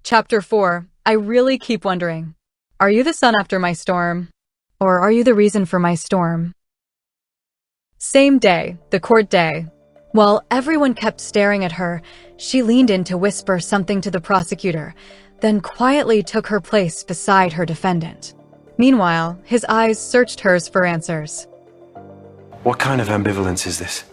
Chapter 4. I really keep wondering. Are you the sun after my storm? Or are you the reason for my storm? Same day, the court day. While everyone kept staring at her, she leaned in to whisper something to the prosecutor, then quietly took her place beside her defendant. Meanwhile, his eyes searched hers for answers. What kind of ambivalence is this?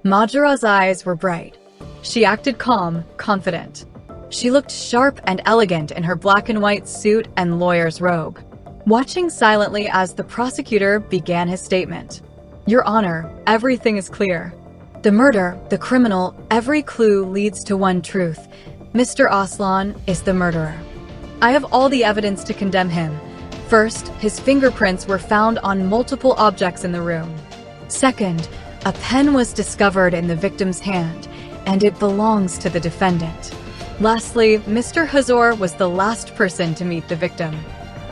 Macera's eyes were bright. She acted calm, confident. She looked sharp and elegant in her black and white suit and lawyer's robe, watching silently as the prosecutor began his statement. Your Honor, everything is clear. The murder, the criminal, every clue leads to one truth. Mr. Aslan is the murderer. I have all the evidence to condemn him. First, his fingerprints were found on multiple objects in the room. Second, a pen was discovered in the victim's hand, and it belongs to the defendant. Lastly, Mr. Huzur was the last person to meet the victim.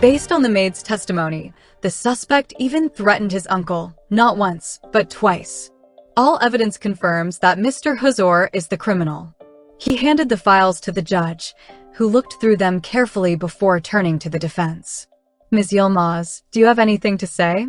Based on the maid's testimony, the suspect even threatened his uncle, not once, but twice. All evidence confirms that Mr. Huzur is the criminal. He handed the files to the judge, who looked through them carefully before turning to the defense. Ms. Yilmaz, do you have anything to say?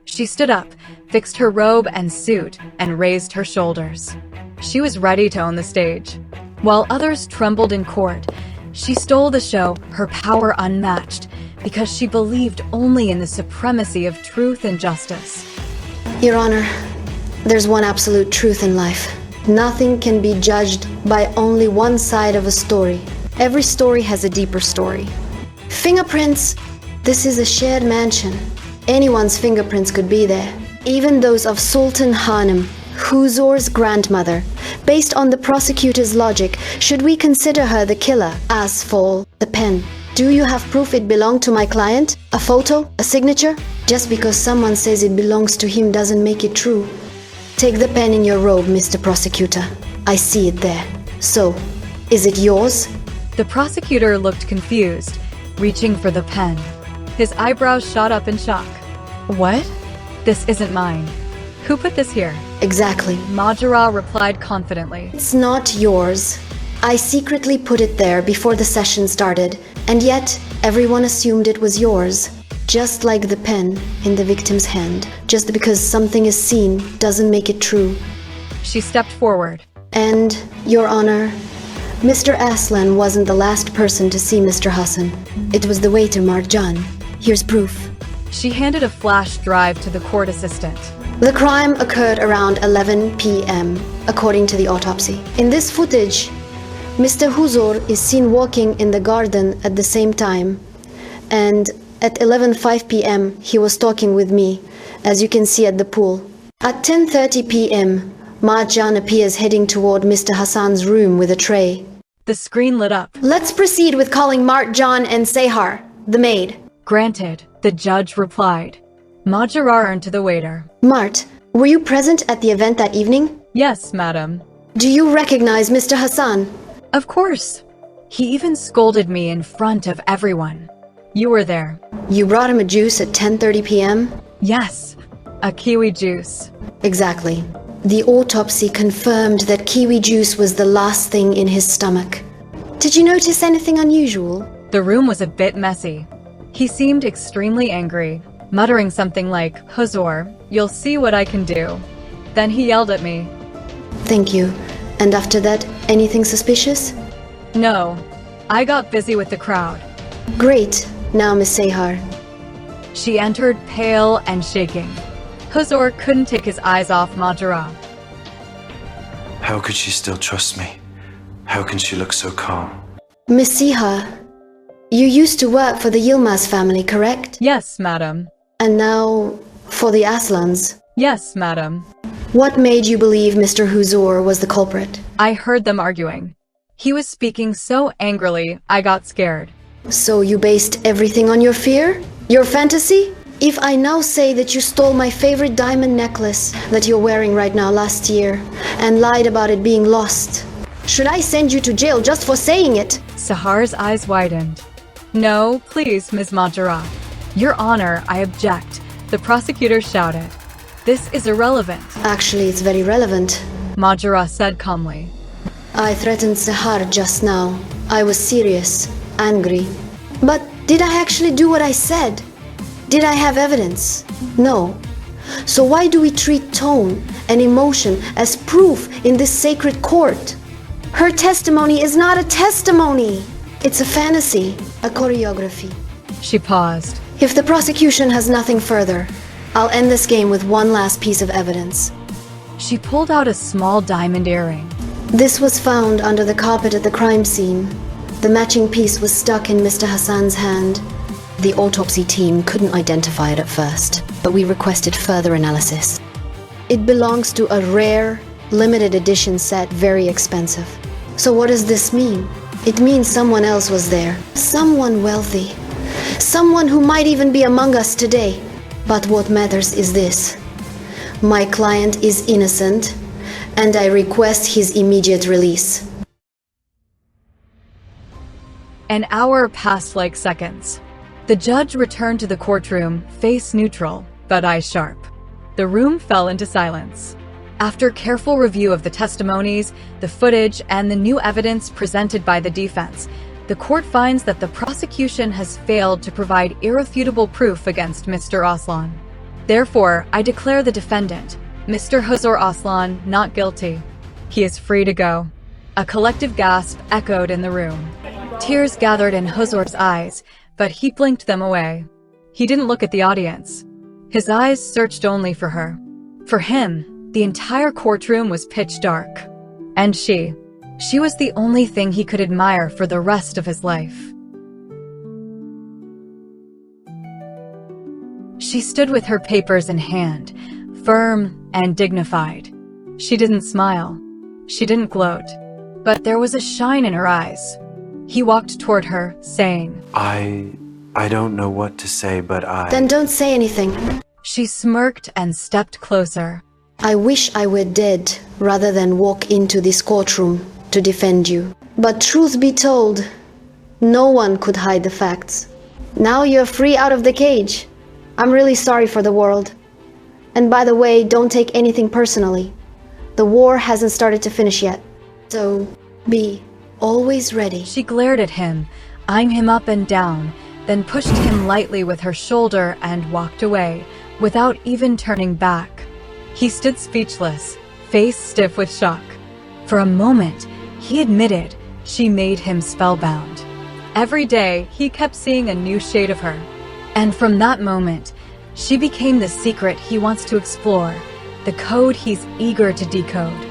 She stood up, fixed her robe and suit, and raised her shoulders. She was ready to own the stage. While others trembled in court, she stole the show, her power unmatched, because she believed only in the supremacy of truth and justice. Your Honor, there's one absolute truth in life. Nothing can be judged by only one side of a story. Every story has a deeper story. Fingerprints. This is a shared mansion. Anyone's fingerprints could be there, even those of Sultan Hanım, Huzur's grandmother. Based on the prosecutor's logic, should we consider her the killer? As for the pen, do you have proof it belonged to my client? A photo? A signature? Just because someone says it belongs to him doesn't make it true. Take the pen in your robe, Mr. Prosecutor. I see it there. So, is it yours? The prosecutor looked confused, reaching for the pen. His eyebrows shot up in shock. What? This isn't mine. Who put this here? Exactly. Macera replied confidently. It's not yours. I secretly put it there before the session started, and yet everyone assumed it was yours. Just like the pen in the victim's hand. Just because something is seen doesn't make it true. She stepped forward. And, Your Honor, Mr. Aslan wasn't the last person to see Mr. Hassan. It was the waiter Marjan. Here's proof. She handed a flash drive to the court assistant. The crime occurred around 11 p.m., according to the autopsy. In this footage, Mr. Huzur is seen walking in the garden at the same time. And at 11:05 p.m., he was talking with me, as you can see at the pool. At 10:30 p.m., Marjan appears heading toward Mr. Hassan's room with a tray. The screen lit up. Let's proceed with calling Marjan and Sehar, the maid. Granted, the judge replied. Macera turned to the waiter. Mart, were you present at the event that evening? Yes, madam. Do you recognize Mr. Hassan? Of course. He even scolded me in front of everyone. You were there. You brought him a juice at 10:30 p.m.? Yes, a kiwi juice. Exactly. The autopsy confirmed that kiwi juice was the last thing in his stomach. Did you notice anything unusual? The room was a bit messy. He seemed extremely angry, muttering something like, Huzur, you'll see what I can do. Then he yelled at me. Thank you. And after that, anything suspicious? No, I got busy with the crowd. Great. Now, Miss Sehar. She entered pale and shaking. Huzur couldn't take his eyes off Macera. How could she still trust me? How can she look so calm? Miss Sehar, you used to work for the Yilmaz family, correct? Yes, madam. And now, for the Aslans? Yes, madam. What made you believe Mr. Huzur was the culprit? I heard them arguing. He was speaking so angrily, I got scared. So you based everything on your fear? Your fantasy? If I now say that you stole my favorite diamond necklace that you're wearing right now last year and lied about it being lost, should I send you to jail just for saying it? Sehar's eyes widened. No, please, Ms. Macera. Your Honor, I object. The prosecutor shouted. This is irrelevant. Actually, it's very relevant. Macera said calmly. I threatened Sehar just now. I was serious, angry. But did I actually do what I said? Did I have evidence? No. So why do we treat tone and emotion as proof in this sacred court? Her testimony is not a testimony. It's a fantasy, a choreography. She paused. If the prosecution has nothing further, I'll end this game with one last piece of evidence. She pulled out a small diamond earring. This was found under the carpet at the crime scene. The matching piece was stuck in Mr. Hassan's hand. The autopsy team couldn't identify it at first, but we requested further analysis. It belongs to a rare, limited edition set, very expensive. So what does this mean? It means someone else was there. Someone wealthy. Someone who might even be among us today. But what matters is this. My client is innocent, and I request his immediate release. An hour passed like seconds. The judge returned to the courtroom, face neutral, but eyes sharp. The room fell into silence. After careful review of the testimonies, the footage, and the new evidence presented by the defense, the court finds that the prosecution has failed to provide irrefutable proof against Mr. Aslan. Therefore, I declare the defendant, Mr. Huzur Aslan, not guilty. He is free to go. A collective gasp echoed in the room. Tears gathered in Huzur's eyes, but he blinked them away. He didn't look at the audience. His eyes searched only for her. For him, the entire courtroom was pitch dark. And she was the only thing he could admire for the rest of his life. She stood with her papers in hand, firm and dignified. She didn't smile. She didn't gloat. But there was a shine in her eyes. He walked toward her, saying, I don't know what to say, but Then don't say anything. She smirked and stepped closer. I wish I were dead rather than walk into this courtroom to defend you. But truth be told, no one could hide the facts. Now you're free out of the cage. I'm really sorry for the world. And by the way, don't take anything personally. The war hasn't started to finish yet. So, be always ready. She glared at him, eyeing him up and down, then pushed him lightly with her shoulder and walked away, without even turning back. He stood speechless, face stiff with shock. For a moment, he admitted she made him spellbound. Every day, he kept seeing a new shade of her. And from that moment, she became the secret he wants to explore, the code he's eager to decode.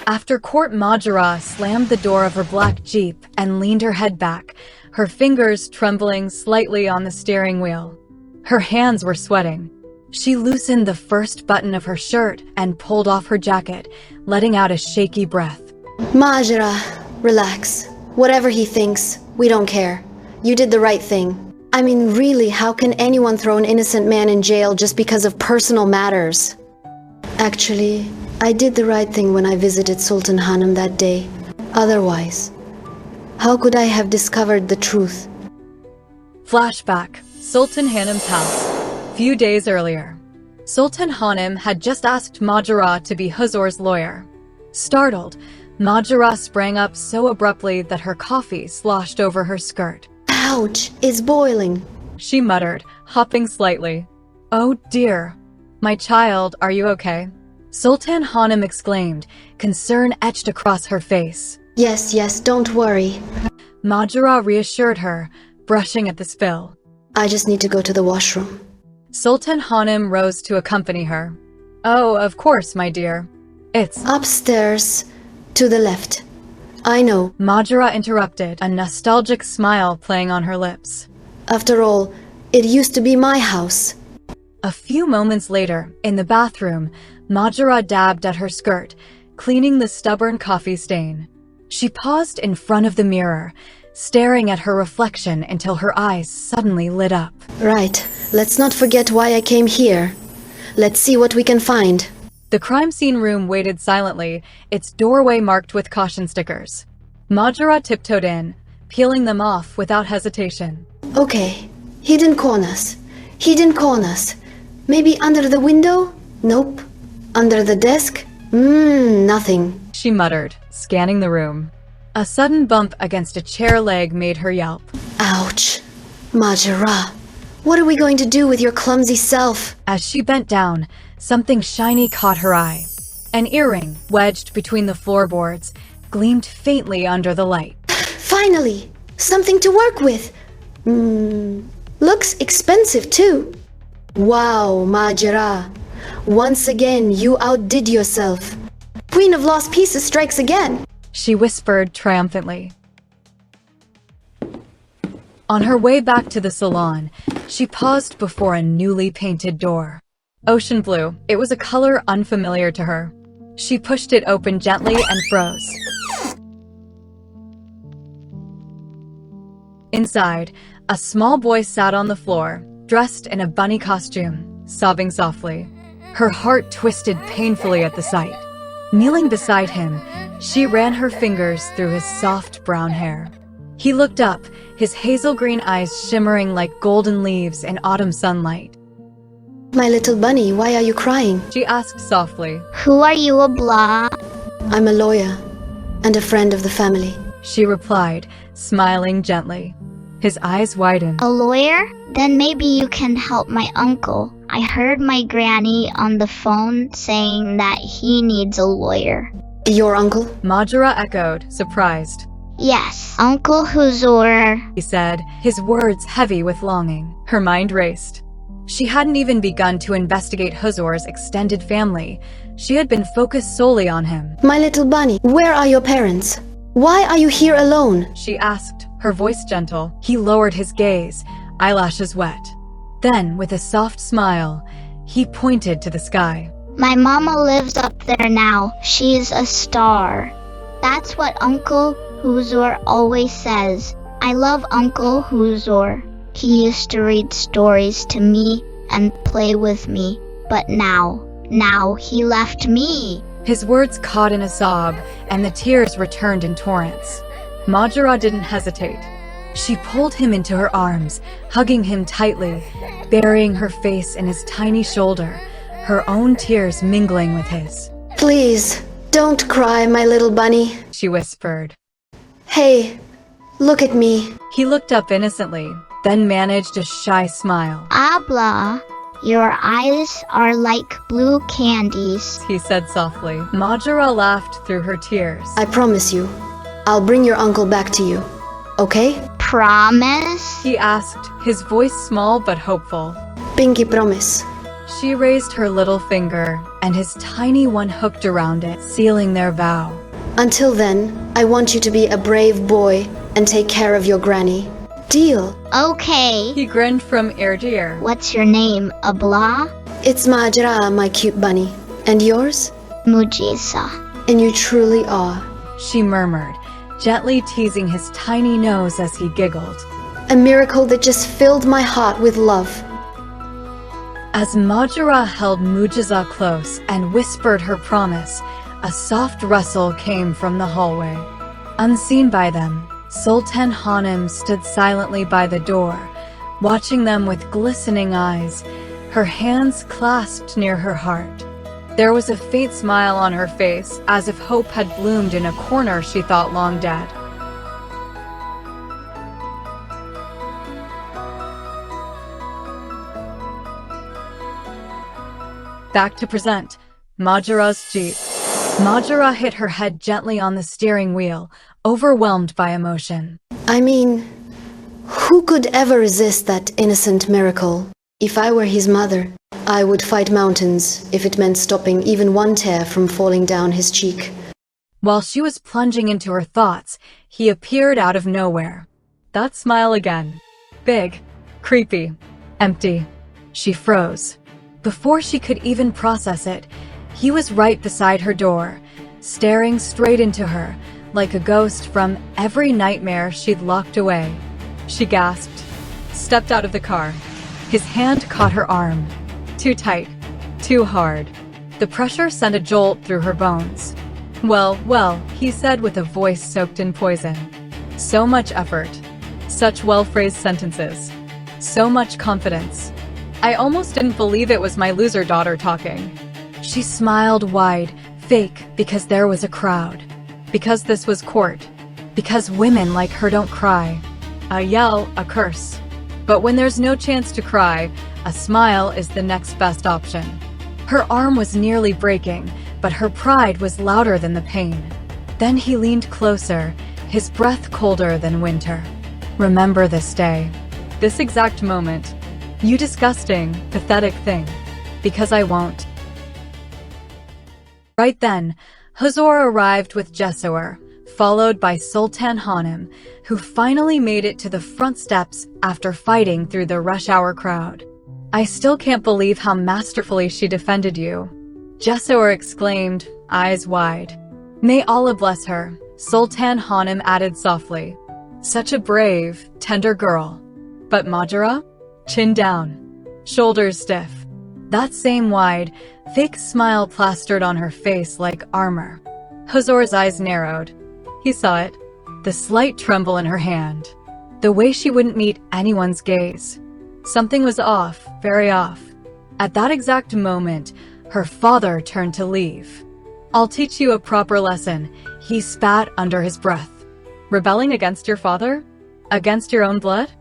After court, Macera slammed the door of her black Jeep and leaned her head back, her fingers trembling slightly on the steering wheel. Her hands were sweating. She loosened the first button of her shirt and pulled off her jacket, letting out a shaky breath. Macera, relax. Whatever he thinks, we don't care. You did the right thing. I mean, really, how can anyone throw an innocent man in jail just because of personal matters? Actually, I did the right thing when I visited Sultan Hanım that day. Otherwise, how could I have discovered the truth? Flashback, Sultan Hanım's house. Few days earlier, Sultan Hanım had just asked Macera to be Huzur's lawyer. Startled, Macera sprang up so abruptly that her coffee sloshed over her skirt. Ouch, it's boiling. She muttered, hopping slightly. Oh dear. My child, are you okay? Sultan Hanım exclaimed, concern etched across her face. Yes, don't worry. Macera reassured her, brushing at the spill. I just need to go to the washroom. Sultan Hanım rose to accompany her. Oh, of course, my dear. It's upstairs, to the left. I know. Macera interrupted, a nostalgic smile playing on her lips. After all, it used to be my house. A few moments later, in the bathroom, Macera dabbed at her skirt, cleaning the stubborn coffee stain. She paused in front of the mirror, staring at her reflection until her eyes suddenly lit up. Right. Let's not forget why I came here. Let's see what we can find. The crime scene room waited silently, its doorway marked with caution stickers. Macera tiptoed in, peeling them off without hesitation. Okay. Hidden corners. Hidden corners. Maybe under the window? Nope. Under the desk? Nothing. She muttered, scanning the room. A sudden bump against a chair leg made her yelp. Ouch. Macera, what are we going to do with your clumsy self? As she bent down, something shiny caught her eye. An earring, wedged between the floorboards, gleamed faintly under the light. Finally! Something to work with. Looks expensive too. Wow, Macera. Once again, you outdid yourself. Queen of Lost Pieces strikes again. She whispered triumphantly. On her way back to the salon, she paused before a newly painted door. Ocean blue, it was a color unfamiliar to her. She pushed it open gently and froze. Inside, a small boy sat on the floor, dressed in a bunny costume, sobbing softly. Her heart twisted painfully at the sight. Kneeling beside him, she ran her fingers through his soft brown hair. He looked up, his hazel green eyes shimmering like golden leaves in autumn sunlight. My little bunny, why are you crying? She asked softly. Who are you, a blah? I'm a lawyer and a friend of the family. She replied, smiling gently. His eyes widened. A lawyer? Then maybe you can help my uncle. I heard my granny on the phone saying that he needs a lawyer. Your uncle? Macera echoed, surprised. Yes, Uncle Huzur. He said, his words heavy with longing. Her mind raced. She hadn't even begun to investigate Huzur's extended family. She had been focused solely on him. My little bunny, where are your parents? Why are you here alone? She asked, her voice gentle. He lowered his gaze, eyelashes wet. Then, with a soft smile, he pointed to the sky. My mama lives up there now. She's a star. That's what Uncle Huzur always says. I love Uncle Huzur. He used to read stories to me and play with me. But now he left me. His words caught in a sob, and the tears returned in torrents. Macera didn't hesitate. She pulled him into her arms, hugging him tightly, burying her face in his tiny shoulder, her own tears mingling with his. Please, don't cry, my little bunny. She whispered. Hey, look at me. He looked up innocently, then managed a shy smile. Abla, your eyes are like blue candies. He said softly. Macera laughed through her tears. I promise you, I'll bring your uncle back to you. Okay? Promise? He asked, his voice small but hopeful. Pinky promise. She raised her little finger, and his tiny one hooked around it, sealing their vow. Until then, I want you to be a brave boy and take care of your granny. Deal? Okay. He grinned from ear to ear. What's your name, Abla? It's Macera, my cute bunny. And yours? Mujisa. And you truly are. She murmured, gently teasing his tiny nose as he giggled. A miracle that just filled my heart with love. As Macera held Mujiza close and whispered her promise, a soft rustle came from the hallway. Unseen by them, Sultan Hanem stood silently by the door, watching them with glistening eyes, her hands clasped near her heart. There was a faint smile on her face, as if hope had bloomed in a corner she thought long dead. Back to present, Macera's Jeep. Macera hit her head gently on the steering wheel, overwhelmed by emotion. I mean, who could ever resist that innocent miracle? If I were his mother, I would fight mountains if it meant stopping even one tear from falling down his cheek. While she was plunging into her thoughts, he appeared out of nowhere. That smile again. Big, creepy, empty. She froze. Before she could even process it, he was right beside her door, staring straight into her, like a ghost from every nightmare she'd locked away. She gasped, stepped out of the car. His hand caught her arm. Too tight, too hard. The pressure sent a jolt through her bones. Well, he said with a voice soaked in poison. So much effort. Such well-phrased sentences. So much confidence. I almost didn't believe it was my loser daughter talking. She smiled wide, fake, because there was a crowd. Because this was court. Because women like her don't cry. A yell, a curse. But when there's no chance to cry, a smile is the next best option. Her arm was nearly breaking, but her pride was louder than the pain. Then he leaned closer, his breath colder than winter. Remember this day. This exact moment. You disgusting, pathetic thing. Because I won't. Right then, Huzur arrived with Jessour, followed by Sultan Hanım, who finally made it to the front steps after fighting through the rush hour crowd. I still can't believe how masterfully she defended you. Jessour exclaimed, eyes wide. May Allah bless her, Sultan Hanım added softly. Such a brave, tender girl. But Macera? Chin down, shoulders stiff. That same wide, fake smile plastered on her face like armor. Huzur's eyes narrowed. He saw it. The slight tremble in her hand. The way she wouldn't meet anyone's gaze. Something was off, very off. At that exact moment, her father turned to leave. I'll teach you a proper lesson, he spat under his breath. Rebelling against your father? Against your own blood?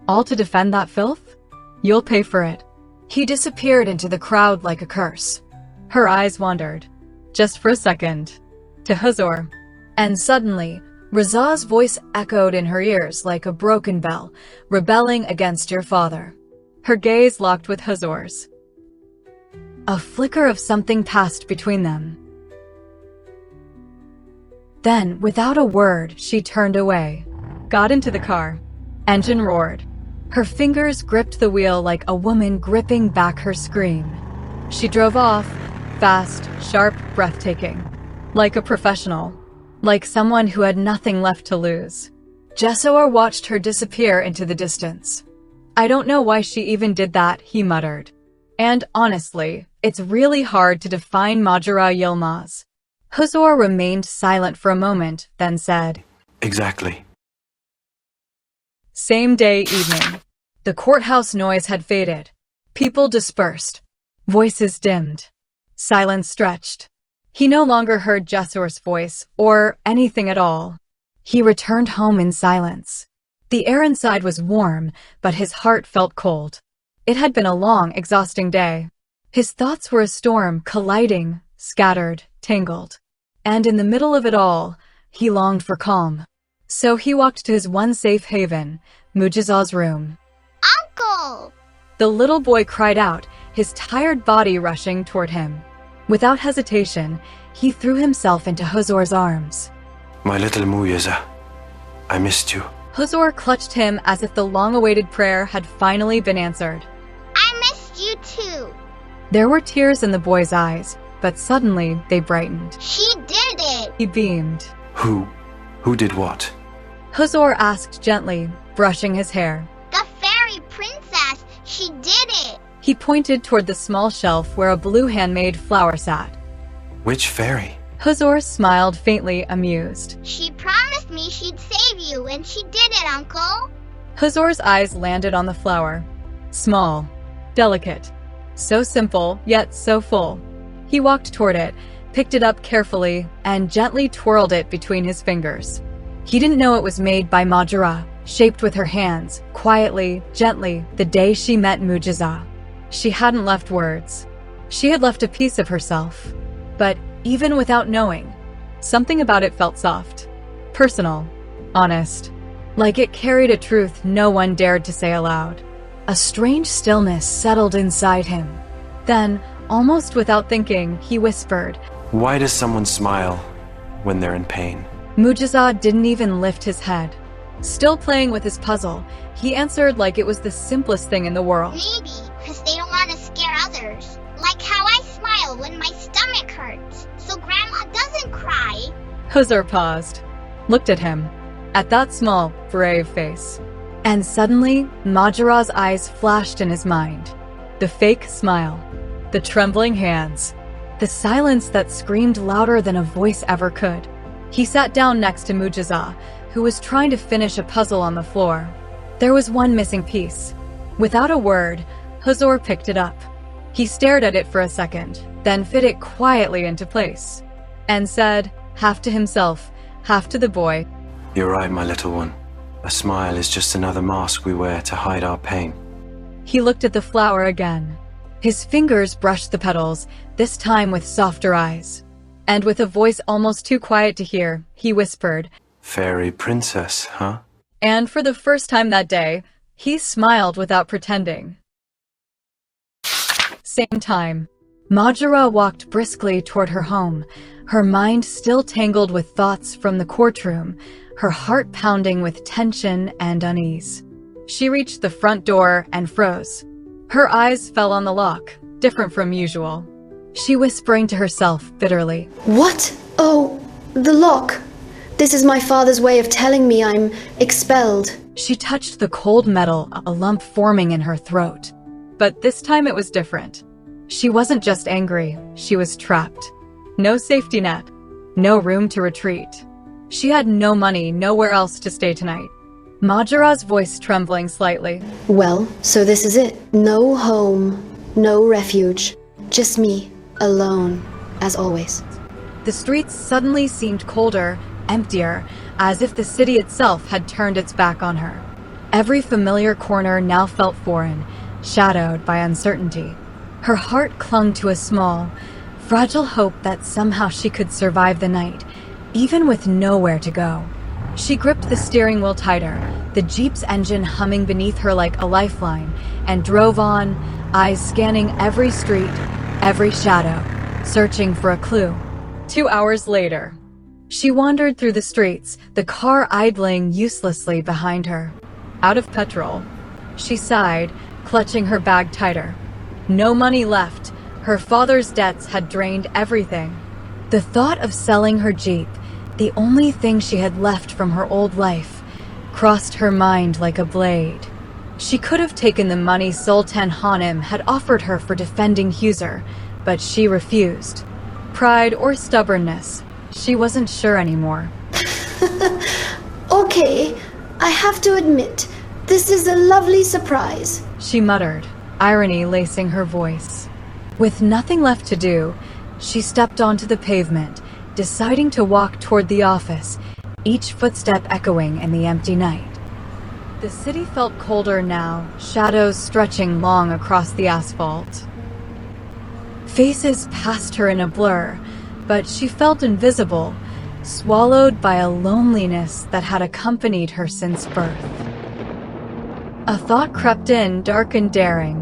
All to defend that filth? You'll pay for it. He disappeared into the crowd like a curse. Her eyes wandered, just for a second, to Huzur. And suddenly, Reza's voice echoed in her ears like a broken bell, rebelling against your father. Her gaze locked with Huzur's. A flicker of something passed between them. Then, without a word, she turned away, got into the car. Engine roared. Her fingers gripped the wheel like a woman gripping back her scream. She drove off, fast, sharp, breathtaking. Like a professional. Like someone who had nothing left to lose. Jessour watched her disappear into the distance. I don't know why she even did that, he muttered. And honestly, it's really hard to define Macera Yilmaz. Huzur remained silent for a moment, then said, Exactly. Same day evening. The courthouse noise had faded. People dispersed. Voices dimmed. Silence stretched. He no longer heard Jessour's voice, or anything at all. He returned home in silence. The air inside was warm, but his heart felt cold. It had been a long, exhausting day. His thoughts were a storm, colliding, scattered, tangled. And in the middle of it all, he longed for calm. So he walked to his one safe haven, Mujiza's room. Uncle! The little boy cried out, his tired body rushing toward him. Without hesitation, he threw himself into Huzur's arms. My little Mujiza, I missed you. Huzur clutched him as if the long-awaited prayer had finally been answered. I missed you too. There were tears in the boy's eyes, but suddenly they brightened. She did it! He beamed. Who did what? Huzur asked gently, brushing his hair. The fairy princess! She did it! He pointed toward the small shelf where a blue handmade flower sat. Which fairy? Huzur smiled faintly, amused. She promised me she'd save you, and she did it, Uncle! Huzur's eyes landed on the flower. Small, delicate, so simple, yet so full. He walked toward it, picked it up carefully, and gently twirled it between his fingers. He didn't know it was made by Macera, shaped with her hands, quietly, gently, the day she met Mujiza. She hadn't left words. She had left a piece of herself. But even without knowing, something about it felt soft, personal, honest, like it carried a truth no one dared to say aloud. A strange stillness settled inside him. Then, almost without thinking, he whispered, Why does someone smile when they're in pain? Mujiza didn't even lift his head. Still playing with his puzzle, he answered like it was the simplest thing in the world. Maybe, because they don't want to scare others. Like how I smile when my stomach hurts, so Grandma doesn't cry. Huzur paused, looked at him, at that small, brave face. And suddenly, Macera's eyes flashed in his mind. The fake smile, the trembling hands, the silence that screamed louder than a voice ever could. He sat down next to Mujiza, who was trying to finish a puzzle on the floor. There was one missing piece. Without a word, Huzur picked it up. He stared at it for a second, then fit it quietly into place, and said, half to himself, half to the boy, You're right, my little one. A smile is just another mask we wear to hide our pain. He looked at the flower again. His fingers brushed the petals, this time with softer eyes. And with a voice almost too quiet to hear, he whispered, Fairy princess, huh? and for the first time that day, he smiled without pretending. Same time, Macera walked briskly toward her home, her mind still tangled with thoughts from the courtroom, her heart pounding with tension and unease. She reached the front door and froze. Her eyes fell on the lock, different from usual. She whispering to herself bitterly, What? Oh, the lock. This is my father's way of telling me I'm expelled. She touched the cold metal, a lump forming in her throat. But this time it was different. She wasn't just angry, she was trapped. No safety net, no room to retreat. She had no money, nowhere else to stay tonight. Macera's voice trembling slightly. Well, so this is it. No home, no refuge. Just me, alone, as always. The streets suddenly seemed colder, emptier, as if the city itself had turned its back on her. Every familiar corner now felt foreign, shadowed by uncertainty. Her heart clung to a small, fragile hope that somehow she could survive the night, even with nowhere to go. She gripped the steering wheel tighter, the Jeep's engine humming beneath her like a lifeline, and drove on, eyes scanning every street, every shadow, searching for a clue. 2 hours later, she wandered through the streets, the car idling uselessly behind her. Out of petrol, she sighed, clutching her bag tighter. No money left. Her father's debts had drained everything. The thought of selling her Jeep, the only thing she had left from her old life, crossed her mind like a blade. She could have taken the money Sultan Hanem had offered her for defending Huzur, but she refused. Pride or stubbornness, she wasn't sure anymore. Okay, I have to admit, this is a lovely surprise. She muttered, irony lacing her voice. With nothing left to do, she stepped onto the pavement, deciding to walk toward the office, each footstep echoing in the empty night. The city felt colder now, shadows stretching long across the asphalt. Faces passed her in a blur, but she felt invisible, swallowed by a loneliness that had accompanied her since birth. A thought crept in, dark and daring.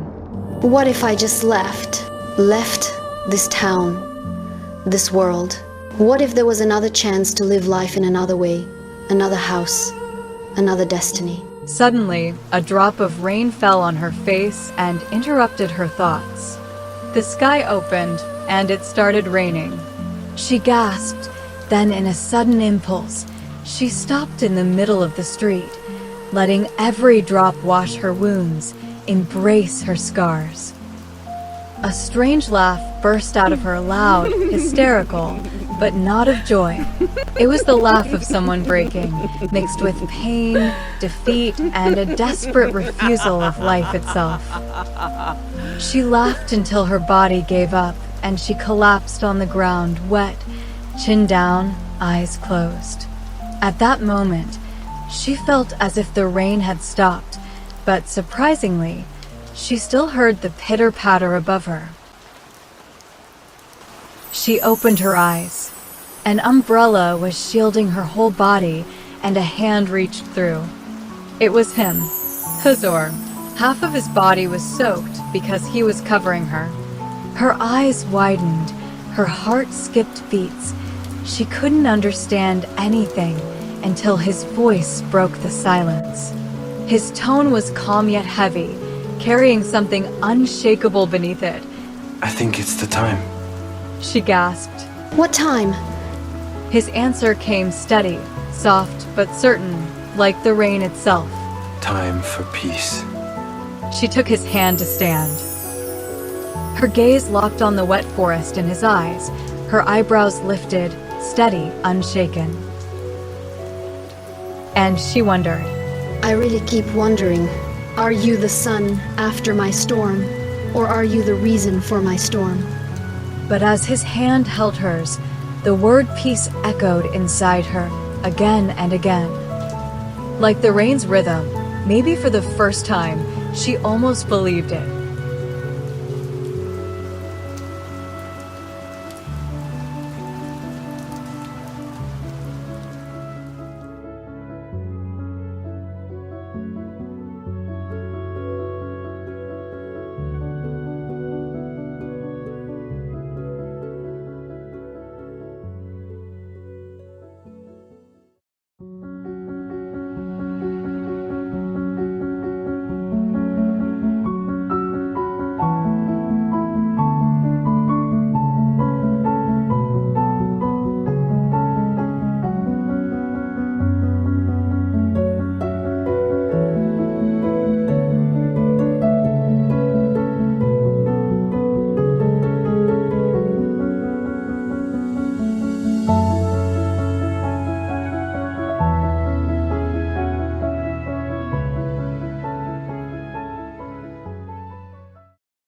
What if I just left? Left this town, this world? What if there was another chance to live life in another way, another house, another destiny? Suddenly, a drop of rain fell on her face and interrupted her thoughts. The sky opened, and it started raining. She gasped, then in a sudden impulse, she stopped in the middle of the street, letting every drop wash her wounds, embrace her scars. A strange laugh burst out of her, loud, hysterical, but not of joy. It was the laugh of someone breaking, mixed with pain, defeat, and a desperate refusal of life itself. She laughed until her body gave up, and she collapsed on the ground, wet, chin down, eyes closed. At that moment, she felt as if the rain had stopped, but surprisingly, she still heard the pitter-patter above her. She opened her eyes. An umbrella was shielding her whole body, and a hand reached through. It was him, Huzur. Half of his body was soaked because he was covering her. Her eyes widened, her heart skipped beats. She couldn't understand anything until his voice broke the silence. His tone was calm yet heavy, carrying something unshakable beneath it. I think it's the time. She gasped. What time? His answer came steady, soft but certain, like the rain itself. Time for peace. She took his hand to stand. Her gaze locked on the wet forest in his eyes, her eyebrows lifted, steady, unshaken. And she wondered. I really keep wondering, Are you the sun after my storm, or are you the reason for my storm? But as his hand held hers, the word peace echoed inside her again and again. Like the rain's rhythm, maybe for the first time, she almost believed it.